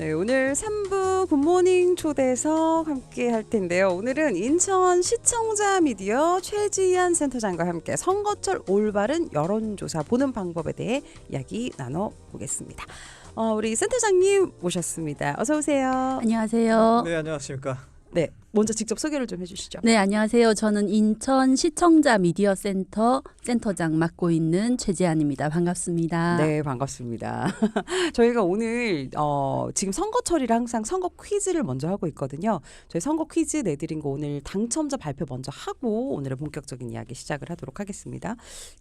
네, 오늘 3부 굿모닝 초대석 함께 할 텐데요. 오늘은 인천 시청자 미디어 최지한 센터장과 함께 선거철 올바른 여론조사 보는 방법에 대해 이야기 나눠보겠습니다. 우리 센터장님 모셨습니다. 어서 오세요. 안녕하세요. 네, 안녕하십니까. 네, 먼저 직접 소개를 좀 해주시죠. 네, 안녕하세요. 저는 인천 시청자 미디어 센터 센터장 맡고 있는 최지안입니다. 반갑습니다. 네, 반갑습니다. 저희가 오늘 지금 선거철이라 항상 선거 퀴즈를 먼저 하고 있거든요. 저희 선거 퀴즈 내드린 거 오늘 당첨자 발표 먼저 하고 오늘의 본격적인 이야기 시작을 하도록 하겠습니다.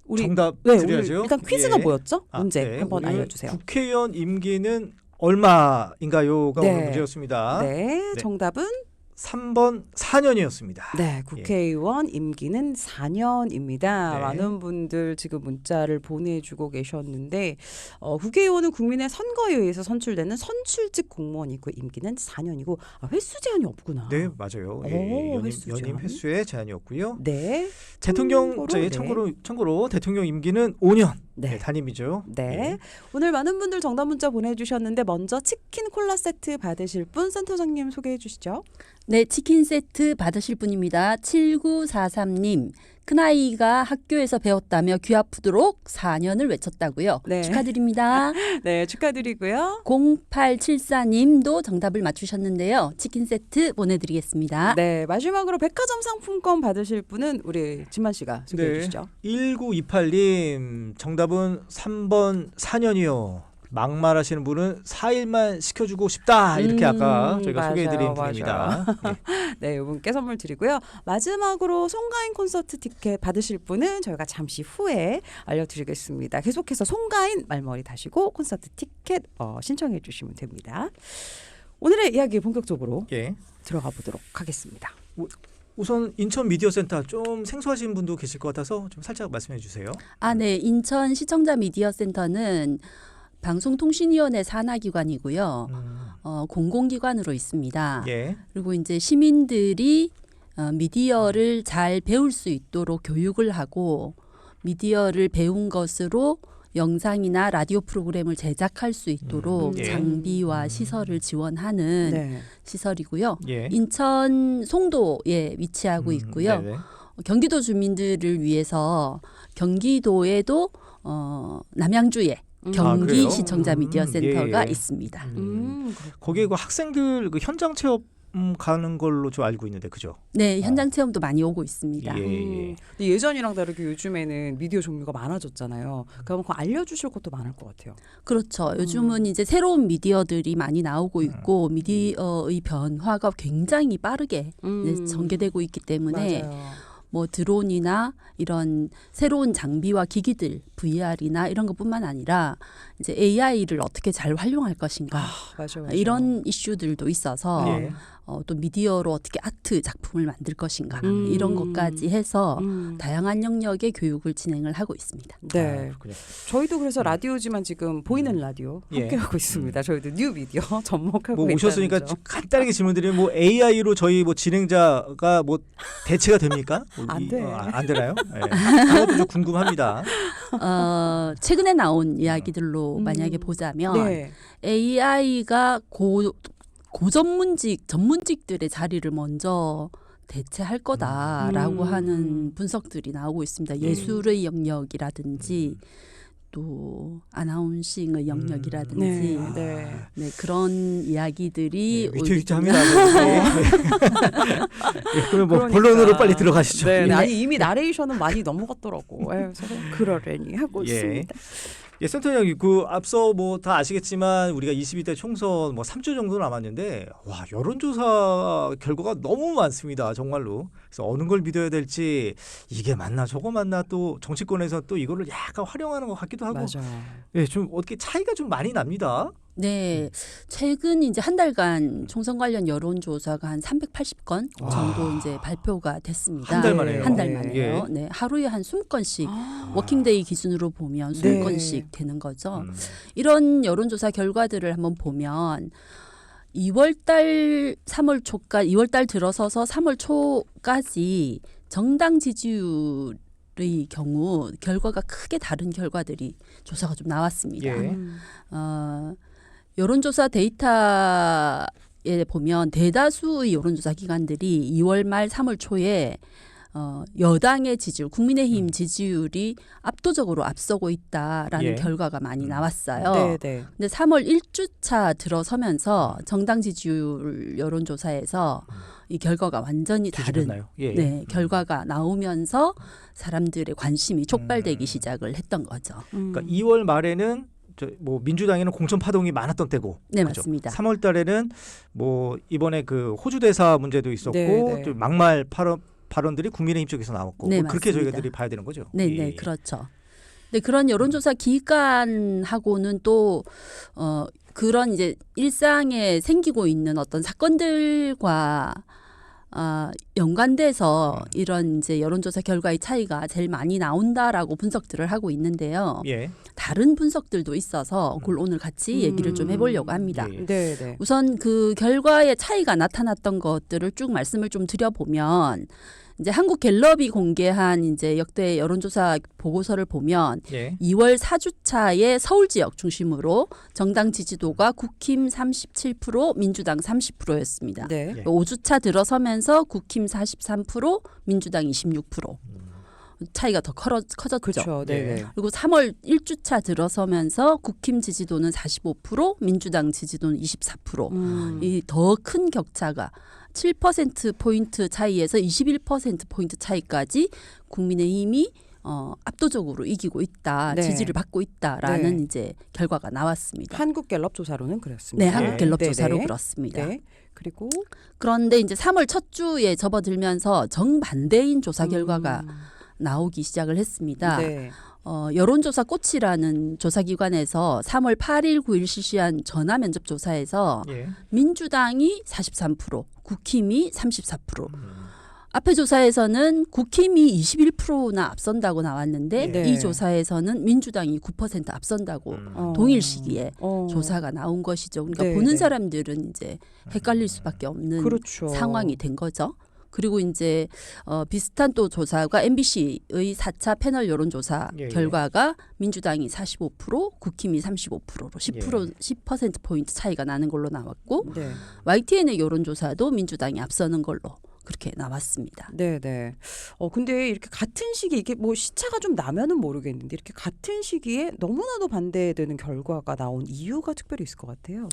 우리 정답 네, 드려야죠. 일단 퀴즈가 예. 뭐였죠? 문제 네, 한번 오늘 알려주세요. 국회의원 임기는 얼마인가요가 네. 오늘 문제였습니다. 네, 정답은 3번 4년이었습니다. 네, 국회의원 임기는 4년입니다. 네. 많은 분들 지금 문자를 보내주고 계셨는데 국회의원은 국민의 선거에 의해서 선출되는 선출직 공무원이고 임기는 4년이고 횟수 제한이 없구나. 네, 맞아요. 횟수 연임 제한. 횟수의 제한이었고요. 네. 대통령 참고로 대통령 임기는 5년. 네. 단임이죠. 네. 오늘 많은 분들 정답 문자 보내주셨는데 먼저 치킨 콜라 세트 받으실 분 센터장님 소개해 주시죠. 네, 치킨 세트 받으실 분입니다. 7943님. 큰아이가 학교에서 배웠다며 귀 아프도록 4년을 외쳤다고요. 네. 축하드립니다. 네, 축하드리고요. 0874님도 정답을 맞추셨는데요. 치킨 세트 보내드리겠습니다. 네, 마지막으로 백화점 상품권 받으실 분은 우리 진만 씨가 소개해 주시죠. 1928님 정답은 3번 4년이요. 막말하시는 분은 4일만 시켜주고 싶다. 이렇게 아까 저희가 맞아요, 소개해드린 맞아요. 분입니다. 네, 이분께 선물 드리고요. 마지막으로 송가인 콘서트 티켓 받으실 분은 저희가 잠시 후에 알려드리겠습니다. 계속해서 송가인 말머리 다시고 콘서트 티켓 신청해 주시면 됩니다. 오늘의 이야기 본격적으로 예. 들어가 보도록 하겠습니다. 우선 인천 미디어 센터 좀 생소하신 분도 계실 것 같아서 좀 살짝 말씀해 주세요. 네. 인천 시청자 미디어 센터는 방송통신위원회 산하기관이고요. 공공기관으로 있습니다. 예. 그리고 이제 시민들이 미디어를 잘 배울 수 있도록 교육을 하고 미디어를 배운 것으로 영상이나 라디오 프로그램을 제작할 수 있도록 예. 장비와 시설을 지원하는 네. 시설이고요. 예. 인천 송도에 위치하고 있고요. 네네. 경기도 주민들을 위해서 경기도에도 남양주에 경기 그래요? 시청자 미디어 센터가 예. 있습니다. 거기에 그 학생들 그 현장 체험 가는 걸로 좀 알고 있는데 그죠? 네, 현장 체험도 많이 오고 있습니다. 예. 근데 예전이랑 다르게 요즘에는 미디어 종류가 많아졌잖아요. 그러면 알려주실 것도 많을 것 같아요. 그렇죠. 요즘은 이제 새로운 미디어들이 많이 나오고 있고 미디어의 변화가 굉장히 빠르게 이제 전개되고 있기 때문에 맞아요. 뭐 드론이나 이런 새로운 장비와 기기들, VR이나 이런 것뿐만 아니라 이제 AI를 어떻게 잘 활용할 것인가 맞아요. 이런 이슈들도 있어서 예. 또 미디어로 어떻게 아트 작품을 만들 것인가 이런 것까지 해서 다양한 영역의 교육을 진행을 하고 있습니다. 네. 그렇군요. 저희도 그래서 라디오지만 지금 보이는 라디오 예. 함께하고 있습니다. 저희도 뉴 미디어 접목하고 뭐 있다는 오셨으니까 점. 간단하게 질문드리면 뭐 AI로 저희 뭐 진행자가 뭐 대체가 됩니까? 안 돼. 안 되나요? 네. 그것도 좀 궁금합니다. 최근에 나온 이야기들로 만약에 보자면 네. AI가 전문직들의 자리를 먼저 대체할 거다라고 하는 분석들이 나오고 있습니다. 예술의 영역이라든지 또 아나운싱의 영역이라든지 네, 그런 이야기들이 위태위태합니다. 그럼 뭐 본론으로 빨리 들어가시죠. 네, 예. 아니 이미 나레이션은 많이 넘어갔더라고. 그래서 그러려니 하고 있습니다. 예, 센터장님 그 앞서 뭐 다 아시겠지만 우리가 22대 총선 뭐 3주 정도 남았는데 와 여론조사 결과가 너무 많습니다. 정말로. 그래서 어느 걸 믿어야 될지 이게 맞나 저거 맞나 또 정치권에서 또 이거를 약간 활용하는 것 같기도 하고. 맞아. 예, 좀 어떻게 차이가 좀 많이 납니다. 네, 최근 이제 한 달간 총선 관련 여론조사가 한 380건 정도 이제 발표가 됐습니다. 한 달 만에요. 한 달 만에요. 예. 네, 하루에 한 20건씩 워킹데이 기준으로 보면 20건씩 되는 거죠. 이런 여론조사 결과들을 한번 보면 2월달 3월 초까지 2월달 들어서서 3월 초까지 정당 지지율의 경우 결과가 크게 다른 결과들이 조사가 좀 나왔습니다. 예. 여론조사 데이터에 보면 대다수의 여론조사 기관들이 2월 말 3월 초에 여당의 지지율, 국민의힘 지지율이 압도적으로 앞서고 있다라는 예. 결과가 많이 나왔어요. 네, 네. 근데 3월 1주차 들어서면서 정당 지지율 여론조사에서 이 결과가 완전히 다른 뒤집었나요? 예. 네, 결과가 나오면서 사람들의 관심이 촉발되기 시작을 했던 거죠. 그러니까 2월 말에는 뭐 민주당에는 공천 파동이 많았던 때고, 네, 그죠? 맞습니다. 3월 달에는 뭐 이번에 그 호주 대사 문제도 있었고 네, 네. 좀 막말 발언들이 국민의힘 쪽에서 나왔고 네, 뭐 그렇게 맞습니다. 저희들이 봐야 되는 거죠. 네, 예. 네, 그렇죠. 근데 그런 여론조사 기관하고는 또 그런 이제 일상에 생기고 있는 어떤 사건들과 연관돼서 이런 이제 여론조사 결과의 차이가 제일 많이 나온다라고 분석들을 하고 있는데요. 예. 다른 분석들도 있어서 그걸 오늘 같이 얘기를 좀 해보려고 합니다. 예. 네, 네. 우선 그 결과의 차이가 나타났던 것들을 쭉 말씀을 좀 드려보면 이제 한국갤럽이 공개한 이제 역대 여론조사 보고서를 보면 예. 2월 4주차에 서울 지역 중심으로 정당 지지도가 국힘 37%, 민주당 30%였습니다. 네. 예. 5주차 들어서면서 국힘 43%, 민주당 26%. 차이가 더 커졌죠. 그렇죠. 네, 네. 그리고 3월 1주차 들어서면서 국힘 지지도는 45%, 민주당 지지도는 24%. 이 더 큰 격차가 7%포인트 차이에서 21%포인트 차이까지 국민의힘이 압도적으로 이기고 있다, 네. 지지를 받고 있다라는 네. 이제 결과가 나왔습니다. 한국갤럽 조사로는 그렇습니다. 네, 한국갤럽 네, 조사로 네. 그렇습니다. 네. 그리고 그런데 이제 3월 첫 주에 접어들면서 정반대인 조사 결과가 나오기 시작을 했습니다. 네. 여론조사 꽃이라는 조사기관에서 3월 8일, 9일 실시한 전화 면접 조사에서 예. 민주당이 43%, 국힘이 34%. 앞에 조사에서는 국힘이 21%나 앞선다고 나왔는데 네. 이 조사에서는 민주당이 9% 앞선다고 어. 동일 시기에 어. 조사가 나온 것이죠. 그러니까 네, 보는 네. 사람들은 이제 헷갈릴 수밖에 없는 그렇죠. 상황이 된 거죠. 그리고 이제 비슷한 또 조사가 MBC의 4차 패널 여론조사 예, 예. 결과가 민주당이 45%, 국힘이 35%로 10%포인트 차이가 나는 걸로 나왔고 네. YTN의 여론조사도 민주당이 앞서는 걸로 그렇게 나왔습니다. 네, 네. 근데 이렇게 같은 시기에 이게 뭐 시차가 좀 나면은 모르겠는데 이렇게 같은 시기에 너무나도 반대되는 결과가 나온 이유가 특별히 있을 것 같아요.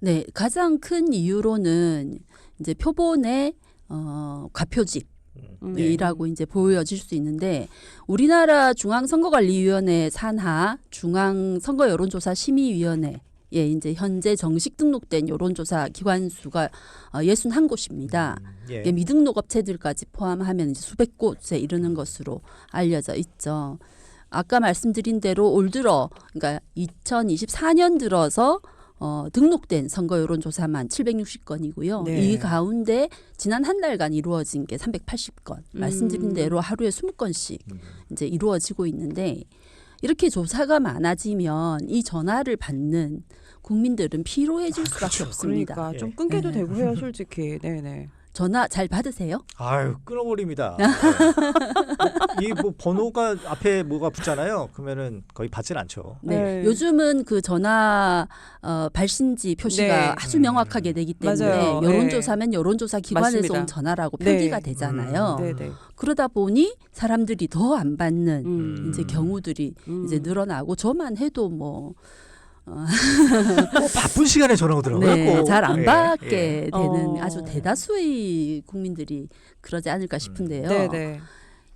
네, 가장 큰 이유로는 이제 표본의 과표집이라고 이제 보여질 수 있는데 우리나라 중앙선거관리위원회 산하 중앙선거여론조사심의위원회 이제 현재 정식 등록된 여론조사 기관 수가 61곳입니다. 예. 이게 미등록 업체들까지 포함하면 이제 수백 곳에 이르는 것으로 알려져 있죠. 아까 말씀드린 대로 올 들어 그러니까 2024년 들어서 등록된 선거 여론조사만 760건이고요. 네. 이 가운데 지난 한 달간 이루어진 게 380건. 말씀드린 대로 하루에 20건씩 이제 이루어지고 있는데 이렇게 조사가 많아지면 이 전화를 받는 국민들은 피로해질 수밖에 없습니다. 그러니까 좀 예. 끊겨도 네. 되고 해요, 솔직히. 네, 네. 전화 잘 받으세요? 아유 끊어버립니다. 이 뭐 번호가 앞에 뭐가 붙잖아요. 그러면은 거의 받질 않죠. 네. 네. 요즘은 그 전화 발신지 표시가 네. 아주 명확하게 되기 때문에 맞아요. 여론조사면 여론조사 기관에서 맞습니다. 온 전화라고 네. 표기가 되잖아요. 네, 네. 그러다 보니 사람들이 더 안 받는 이제 경우들이 이제 늘어나고 저만 해도 뭐 바쁜 시간에 전화 오더라고요. 네, 꼭. 잘 안 예, 받게 예. 되는 아주 대다수의 국민들이 그러지 않을까 싶은데요. 네, 네.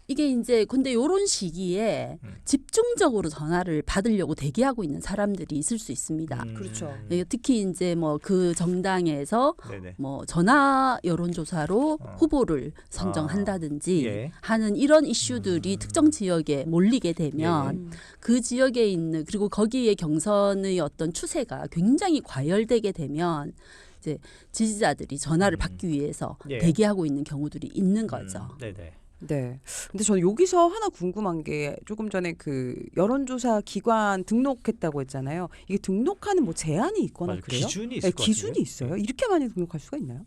이게 이제 근데 이런 시기에 집중적으로 전화를 받으려고 대기하고 있는 사람들이 있을 수 있습니다. 그렇죠. 예, 특히 이제 뭐 그 정당에서 네네. 뭐 전화 여론조사로 후보를 선정한다든지 예. 하는 이런 이슈들이 특정 지역에 몰리게 되면 그 지역에 있는 그리고 거기에 경선의 어떤 추세가 굉장히 과열되게 되면 이제 지지자들이 전화를 받기 위해서 예. 대기하고 있는 경우들이 있는 거죠. 네네. 네. 근데 저는 여기서 하나 궁금한 게 조금 전에 그 여론조사 기관 등록했다고 했잖아요. 이게 등록하는 뭐 제한이 있거나 맞아요. 그래요? 기준이 네, 있을 것 기준이 같은데요. 있어요. 이렇게 많이 등록할 수가 있나요?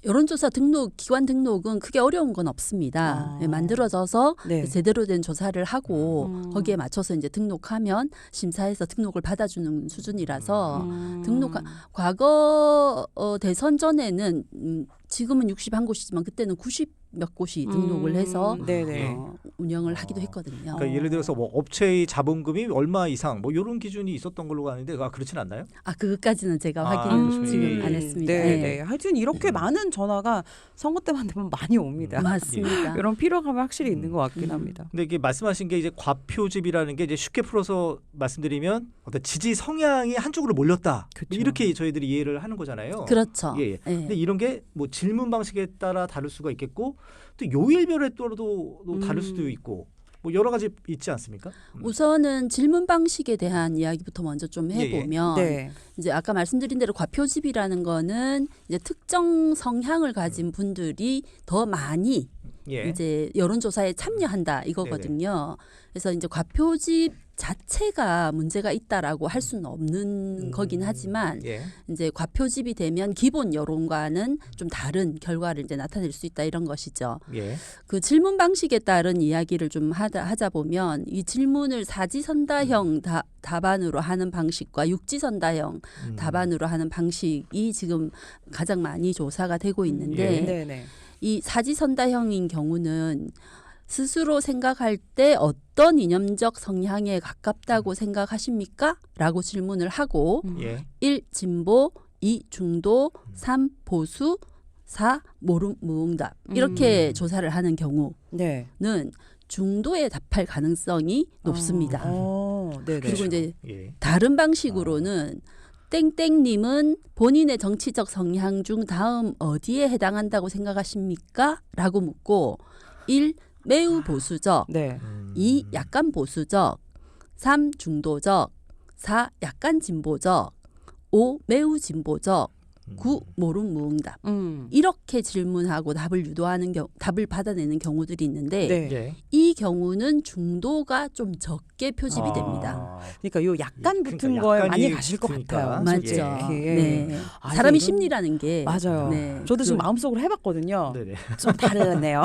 여론조사 등록 기관 등록은 크게 어려운 건 없습니다. 아. 만들어져서 네. 제대로 된 조사를 하고 음. 거기에 맞춰서 이제 등록하면 심사해서 등록을 받아주는 수준이라서 과거 대선 전에는 지금은 61곳이지만 그때는 90 몇 곳이 등록을 해서 네네. 운영을 하기도 했거든요. 그러니까 예를 들어서 뭐 업체의 자본금이 얼마 이상 뭐 이런 기준이 있었던 걸로 아는데 그렇진 않나요? 그것까지는 제가 확인 그렇습니다. 지금 안 했습니다. 네, 네. 네. 하여튼 이렇게 많은 전화가 선거 때만 되면 많이 옵니다. 맞습니다. 이런 필요감이 확실히 있는 것 같긴 합니다. 근데 이게 말씀하신 게 이제 과표집이라는 게 이제 쉽게 풀어서 말씀드리면 어떤 지지 성향이 한쪽으로 몰렸다. 그쵸. 이렇게 저희들이 이해를 하는 거잖아요. 그렇죠. 예, 예. 예. 근데 이런 게 뭐 질문 방식에 따라 다를 수가 있겠고 또 요일별에 또도 다를 수도 있고 뭐 여러 가지 있지 않습니까? 우선은 질문 방식에 대한 이야기부터 먼저 좀 예, 예. 해보면 네. 이제 아까 말씀드린 대로 과표집이라는 거는 이제 특정 성향을 가진 분들이 더 많이 예. 이제 여론조사에 참여한다 이거거든요. 그래서 이제 과표집 자체가 문제가 있다라고 할 수는 없는 거긴 하지만 예. 이제 과표집이 되면 기본 여론과는 좀 다른 결과를 이제 나타낼 수 있다 이런 것이죠. 예. 그 질문 방식에 따른 이야기를 좀 하자 보면 이 질문을 사지선다형 답안으로 하는 방식과 육지선다형 답안으로 하는 방식이 지금 가장 많이 조사가 되고 있는데 예. 네네. 이 사지선다형인 경우는 스스로 생각할 때 어떤 이념적 성향에 가깝다고 생각하십니까? 라고 질문을 하고 예. 1. 진보 2. 중도 3. 보수 4. 무응답 이렇게 조사를 하는 경우는 네. 중도에 답할 가능성이 높습니다. 네네. 그리고 이제 예. 다른 방식으로는 땡땡님은 본인의 정치적 성향 중 다음 어디에 해당한다고 생각하십니까? 라고 묻고 1. 매우 보수적 네. 2. 약간 보수적 3. 중도적 4. 약간 진보적 5. 매우 진보적 9. 모름무응답 이렇게 질문하고 답을 유도하는 답을 받아내는 경우들이 있는데 네. 예. 이 경우는 중도가 좀 적게 표집이 됩니다. 그러니까 요 약간 그러니까 붙은 거에 많이 약간이 가실 것 붙으니까. 같아요. 맞죠. 솔직히. 네. 아, 사람이 이건- 심리라는 게 맞아요. 네. 저도 지금 그- 마음속으로 해봤거든요. 네네. 좀 다르네요.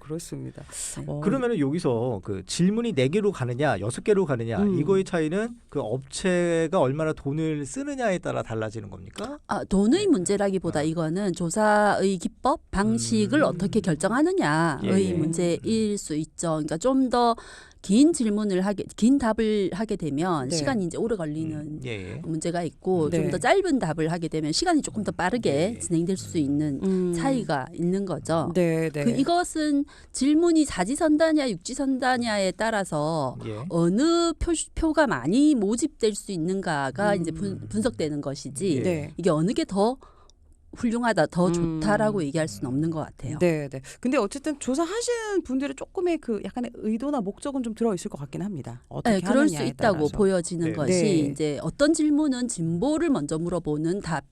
그렇습니다. 그러면은 여기서 그 질문이 4개로 가느냐 6개로 가느냐 이거의 차이는 그 업체가 얼마나 돈을 쓰느냐에 따라 달라지는 겁니까? 돈의 문제라기보다 이거는 조사의 기법 방식을 어떻게 결정하느냐의 예. 문제일 수 있죠. 그러니까 좀 더 긴 질문을 긴 답을 하게 되면 네. 시간이 이제 오래 걸리는 예. 문제가 있고 네. 좀 더 짧은 답을 하게 되면 시간이 조금 더 빠르게 예. 진행될 수 있는 차이가 있는 거죠. 네, 네. 이것은 질문이 사지선다냐 육지선다냐에 따라서 예. 어느 표가 많이 모집될 수 있는가가 이제 분석되는 것이지 예. 네. 이게 어느 게 더 훌륭하다, 더 좋다라고 얘기할 수는 없는 것 같아요. 네, 네. 근데 어쨌든 조사하시는 분들의 조금의 그 약간의 의도나 목적은 좀 들어 있을 것 같긴 합니다. 어떻게 네, 그럴 수 하느냐에 있다고 따라서. 보여지는 네. 것이 네. 이제 어떤 질문은 진보를 먼저 물어보는 답이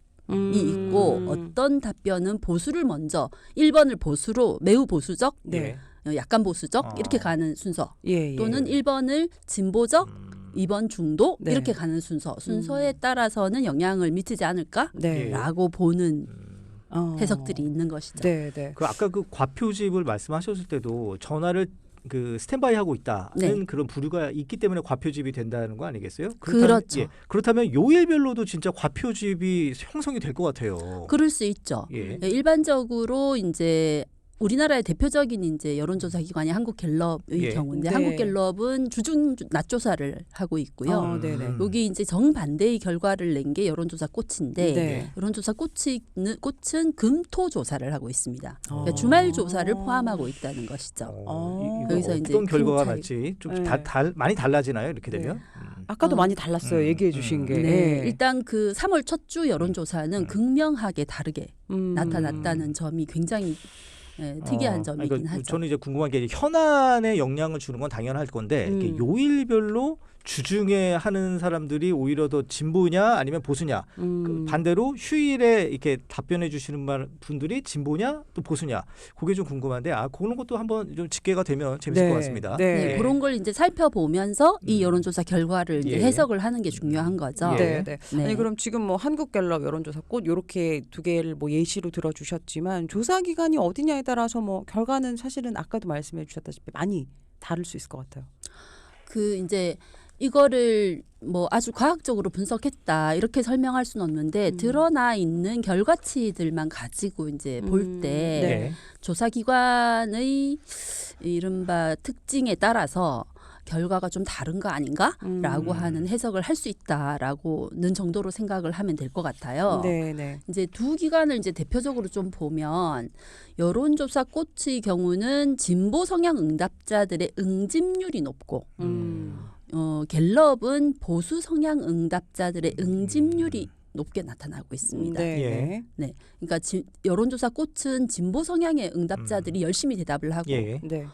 있고 어떤 답변은 보수를 먼저 1번을 보수로 매우 보수적, 네. 약간 보수적 아. 이렇게 가는 순서 예, 예. 또는 1번을 진보적 2번 중도 네. 이렇게 가는 순서에 따라서는 영향을 미치지 않을까라고 네. 보는 어. 해석들이 있는 것이죠. 네, 네. 그 아까 그 과표집을 말씀하셨을 때도 전화를 그 스탠바이 하고 있다는 네. 그런 부류가 있기 때문에 과표집이 된다는 거 아니겠어요? 그렇죠. 그렇다면 요일별로도 진짜 과표집이 형성이 될 것 같아요. 그럴 수 있죠. 예. 일반적으로 이제 우리나라의 대표적인 이제 여론조사 기관이 한국갤럽의 예. 경우인데 네. 한국갤럽은 주중 낮 조사를 하고 있고요. 네네. 여기 이제 정반대의 결과를 낸 게 여론조사 꽃인데 네. 여론조사 꽃은 금토 조사를 하고 있습니다. 그러니까 어. 주말 조사를 포함하고 있다는 것이죠. 이거 여기서 이제 어떤 결과가 큰 날지 좀 네. 많이 달라지나요? 이렇게 네. 되면? 아까도 어. 많이 달랐어요. 얘기해 주신 게. 네. 일단 그 3월 첫 주 여론조사는 극명하게 다르게 음. 나타났다는 점이 굉장히 특이한 점이긴 그러니까 하죠. 저는 이제 궁금한 게 현안에 영향을 주는 건 당연할 건데 이렇게 요일별로 주중에 하는 사람들이 오히려 더 진보냐 아니면 보수냐. 그 반대로 휴일에 이렇게 답변해 주시는 분들이 진보냐 또 보수냐. 그게 좀 궁금한데 그런 것도 한번 좀 집계가 되면 재밌을 것 같습니다. 네, 그런 걸 이제 살펴보면서 이 여론조사 결과를 이제 예. 해석을 하는 게 중요한 거죠. 예. 네. 네. 아니 그럼 지금 뭐 한국갤럽 여론조사 꽃 이렇게 두 개를 뭐 예시로 들어주셨지만 조사 기관이 어디냐에 따라서 뭐 결과는 사실은 아까도 말씀해 주셨다시피 많이 다를 수 있을 것 같아요. 그 이제 이거를 뭐 아주 과학적으로 분석했다 이렇게 설명할 수는 없는데 드러나 있는 결과치들만 가지고 이제 볼 때 네. 조사기관의 이른바 특징에 따라서 결과가 좀 다른 거 아닌가라고 하는 해석을 할 수 있다라고는 정도로 생각을 하면 될 것 같아요. 네. 이제 두 기관을 이제 대표적으로 좀 보면 여론조사 꽃의 경우는 진보 성향 응답자들의 응집률이 높고 갤럽은 보수 성향 응답자들의 응집률이 높게 나타나고 있습니다. 네. 네, 그러니까 여론조사 꽃은 진보 성향의 응답자들이 열심히 대답을 하고 예. 네.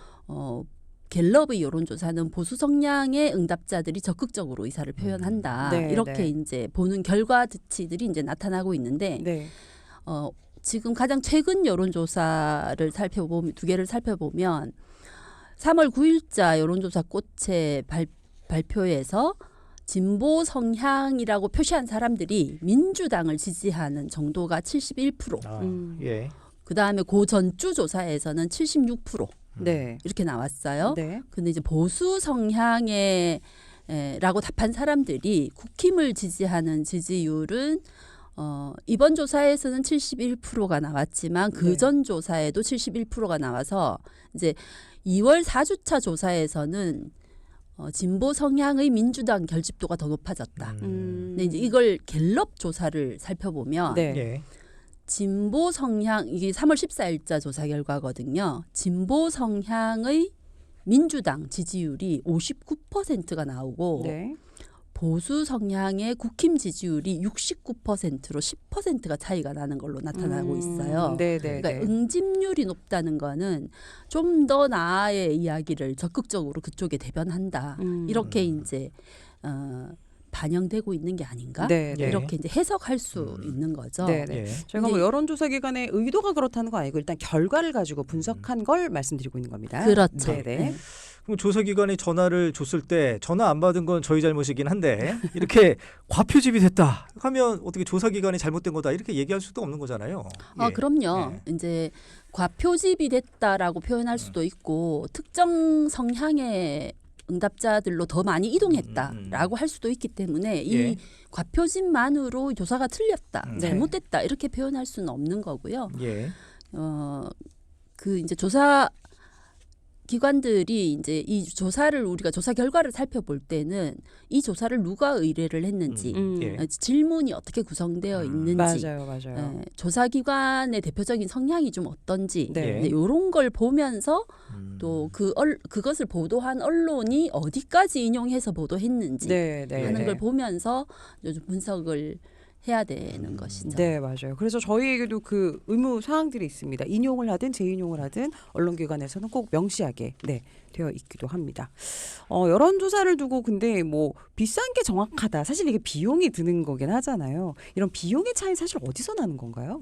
갤럽의 여론조사는 보수 성향의 응답자들이 적극적으로 의사를 표현한다. 네, 이렇게 네. 이제 보는 결과치들이 이제 나타나고 있는데 네. 지금 가장 최근 여론조사를 살펴보면 두 개를 살펴보면 3월 9일자 여론조사 꽃의 발표에서 진보 성향이라고 표시한 사람들이 민주당을 지지하는 정도가 71%. 예. 그다음에 그 전주 조사에서는 76% 네. 이렇게 나왔어요. 네. 근데 이제 보수 성향의 라고 답한 사람들이 국힘을 지지하는 지지율은 이번 조사에서는 71%가 나왔지만 네. 그전 조사에도 71%가 나와서 이제 2월 4주차 조사에서는 진보 성향의 민주당 결집도가 더 높아졌다. 근데 이제 이걸 갤럽 조사를 살펴보면 네. 예. 진보 성향 이게 3월 14일자 조사 결과거든요. 진보 성향의 민주당 지지율이 59%가 나오고 네. 보수 성향의 국힘 지지율이 69%로 10%가 차이가 나는 걸로 나타나고 있어요. 네. 그러니까 응집률이 높다는 거는 좀 더 나아의 이야기를 적극적으로 그쪽에 대변한다. 이렇게 이제 반영되고 있는 게 아닌가? 네. 이렇게 이제 해석할 수 있는 거죠. 네. 예. 저희가 뭐 여론조사 기관의 의도가 그렇다는 거 아니고 일단 결과를 가지고 분석한 걸 말씀드리고 있는 겁니다. 그렇죠. 네. 네. 그럼 조사기관이 전화를 줬을 때 전화 안 받은 건 저희 잘못이긴 한데 이렇게 과표집이 됐다 하면 어떻게 조사기관이 잘못된 거다 이렇게 얘기할 수도 없는 거잖아요. 예. 그럼요. 이제 과표집이 됐다라고 표현할 수도 있고 특정 성향의 응답자들로 더 많이 이동했다라고 할 수도 있기 때문에 이 예. 과표집만으로 조사가 틀렸다, 네. 잘못됐다 이렇게 표현할 수는 없는 거고요. 예. 그 이제 조사 기관들이 이제 이 조사를 우리가 조사 결과를 살펴볼 때는 이 조사를 누가 의뢰를 했는지 예. 질문이 어떻게 구성되어 있는지 맞아요. 예, 조사 기관의 대표적인 성향이 좀 어떤지 네. 이런 걸 보면서 또 그것을 보도한 언론이 어디까지 인용해서 보도했는지 네. 하는 걸 보면서 좀 분석을 해야 되는 것이죠. 네, 맞아요. 그래서 저희에게도 그 의무 사항들이 있습니다. 인용을 하든 재인용을 하든 언론기관에서는 꼭 명시하게 되어 있기도 합니다. 여론조사를 두고 근데 뭐 비싼 게 정확하다. 사실 이게 비용이 드는 거긴 하잖아요. 이런 비용의 차이 사실 어디서 나는 건가요?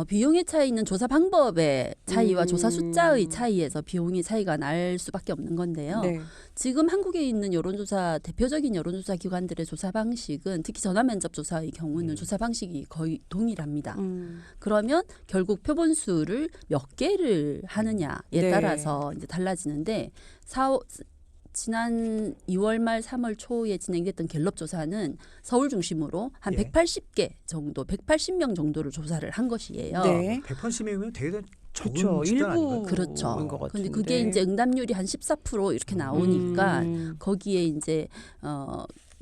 비용의 차이는 조사 방법의 차이와 조사 숫자의 차이에서 비용의 차이가 날 수밖에 없는 건데요. 네. 지금 한국에 있는 대표적인 여론조사 기관들의 조사 방식은 특히 전화면접 조사의 경우는 조사 방식이 거의 동일합니다. 그러면 결국 표본수를 몇 개를 하느냐에 네. 따라서 이제 달라지는데 지난 2월 말 3월 초에 진행됐던 갤럽 조사는 서울 중심으로 한 예. 180개 정도, 180명 정도를 조사를 한 것이에요. 네. 180명이면 되게 적은 그렇죠. 숫자 일부 아닌가요? 그렇죠. 것 같은데. 근데 그게 이제 응답률이 한 14% 이렇게 나오니까 거기에 이제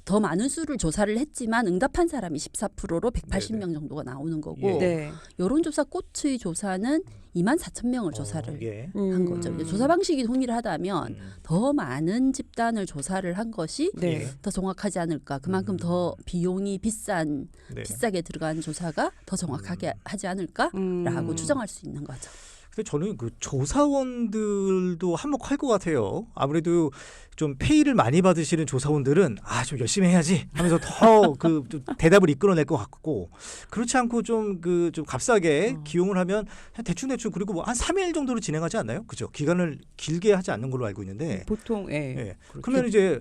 더 많은 수를 조사를 했지만 응답한 사람이 14%로 180명 정도가 나오는 거고 예. 네. 여론조사 꽃의 조사는 24,000명을 조사를 예. 한 거죠. 이제 조사 방식이 동일하다면 더 많은 집단을 조사를 한 것이 네. 더 정확하지 않을까. 그만큼 더 비용이 네. 비싸게 들어간 조사가 더 정확하게 하지 않을까라고 추정할 수 있는 거죠. 근데 저는 그 조사원들도 한몫할 것 같아요. 아무래도 좀 페이를 많이 받으시는 조사원들은 좀 열심히 해야지 하면서 더 그 대답을 이끌어낼 것 같고, 그렇지 않고 좀 값싸게 기용을 하면 대충 그리고 뭐 한 3일 정도로 진행하지 않나요? 그죠? 기간을 길게 하지 않는 걸로 알고 있는데. 보통 예. 그러면 이제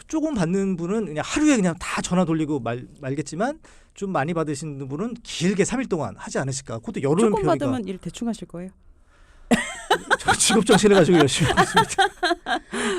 조금 받는 분은 그냥 하루에 그냥 다 전화 돌리고 말겠지만, 좀 많이 받으시는 분은 길게 3일 동안 하지 않으실까? 그것도 여론 조금 표현이가. 받으면 일 대충 하실 거예요. 저 직업 정신을 가지고 열심히 하고 있습니다.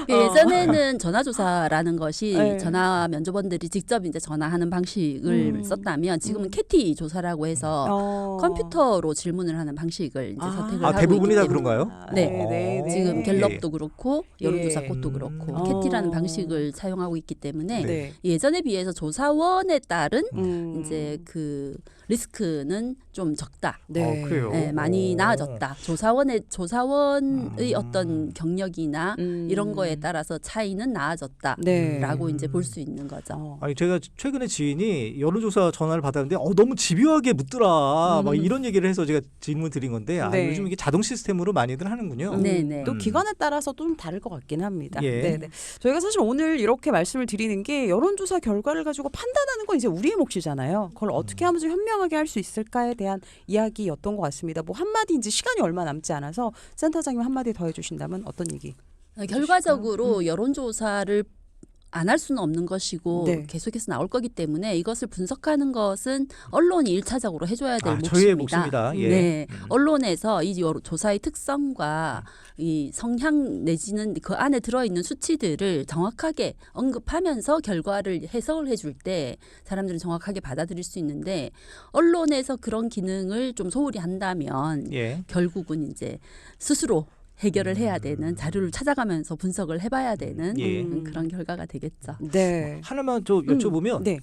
예전에는 전화조사라는 것이 네. 전화 면접원들이 직접 이제 전화하는 방식을 썼다면, 지금은 캐티 조사라고 해서 컴퓨터로 질문을 하는 방식을 이제 선택을 하고 대부분이 있기 다 때문에. 그런가요? 네. 지금 갤럽도 그렇고 여론조사 예. 꽃도 그렇고 음. 캐티라는 방식을 사용하고 있기 때문에 네. 예전에 비해서 조사원에 따른 이제 이제 그 리스크는 좀 적다. 네. 그래요? 네, 많이 오. 나아졌다. 조사원의 어떤 경력이나 이런 거에 따라서 차이는 나아졌다라고 네. 이제 볼 수 있는 거죠. 아니 제가 최근에 지인이 여론조사 전화를 받았는데 너무 집요하게 묻더라 막 이런 얘기를 해서 제가 질문 드린 건데 네. 요즘 이게 자동 시스템으로 많이들 하는군요. 네네. 또 기관에 따라서 좀 다를 것 같긴 합니다. 예. 네네. 저희가 사실 오늘 이렇게 말씀을 드리는 게 여론조사 결과를 가지고 판단하는 건 이제 우리의 몫이잖아요. 그걸 어떻게 하면 좀 현명하게 할 수 있을까에 대한 이야기였던 것 같습니다. 뭐 한마디 이제 시간이 얼마 남지 않아서 센터장님 한마디 더 해주신다면 어떤 얘기? 결과적으로 여론조사를 안 할 수는 없는 것이고 네. 계속해서 나올 거기 때문에 이것을 분석하는 것은 언론이 일차적으로 해줘야 될 몫입니다. 저희의 몫입니다. 예. 네, 언론에서 이 조사의 특성과 이 성향 내지는 그 안에 들어있는 수치들을 정확하게 언급하면서 결과를 해석을 해줄 때 사람들은 정확하게 받아들일 수 있는데, 언론에서 그런 기능을 좀 소홀히 한다면 예. 결국은 이제 스스로 해결을 해야 되는, 자료를 찾아가면서 분석을 해봐야 되는 예. 그런 결과가 되겠죠. 네. 하나만 좀 여쭤보면 네.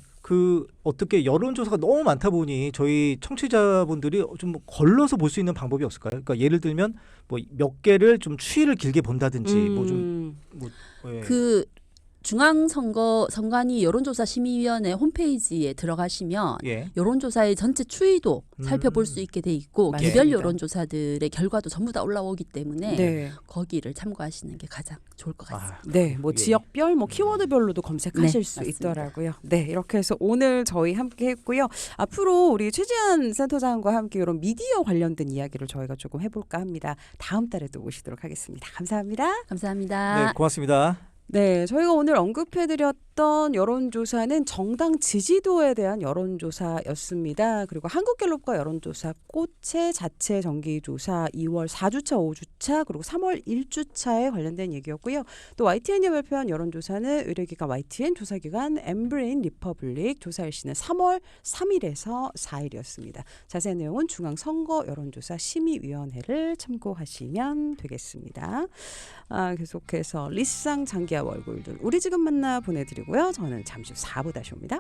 어떻게 여론조사가 너무 많다 보니 저희 청취자분들이 좀 걸러서 볼 수 있는 방법이 없을까요? 그러니까 예를 들면 뭐 몇 개를 좀 추이를 길게 본다든지 그 중앙선관위 여론조사심의위원회 홈페이지에 들어가시면 예. 여론조사의 전체 추이도 살펴볼 수 있게 돼 있고, 맞습니다. 개별 여론조사들의 결과도 전부 다 올라오기 때문에 네. 거기를 참고하시는 게 가장 좋을 것 같습니다. 네, 뭐 예. 지역별, 뭐 키워드별로도 검색하실 네, 수 맞습니다. 있더라고요. 네, 이렇게 해서 오늘 저희 함께 했고요. 앞으로 우리 최지한 센터장과 함께 이런 미디어 관련된 이야기를 저희가 조금 해볼까 합니다. 다음 달에 또 모시도록 하겠습니다. 감사합니다. 감사합니다. 네, 고맙습니다. 네, 저희가 오늘 언급해드렸던 여론조사는 정당 지지도에 대한 여론조사였습니다. 그리고 한국갤럽과 여론조사 꽃의 자체 정기조사 2월 4주차, 5주차, 그리고 3월 1주차에 관련된 얘기였고요. 또 YTN이 발표한 여론조사는 의료기관 YTN, 조사기관 엠브레인 리퍼블릭, 조사 일시는 3월 3일에서 4일이었습니다. 자세한 내용은 중앙선거 여론조사 심의위원회를 참고하시면 되겠습니다. 계속해서 리쌍 장기하 얼굴들 우리 지금 만나 보내드리고요. 저는 잠시 후 4부 다시 옵니다.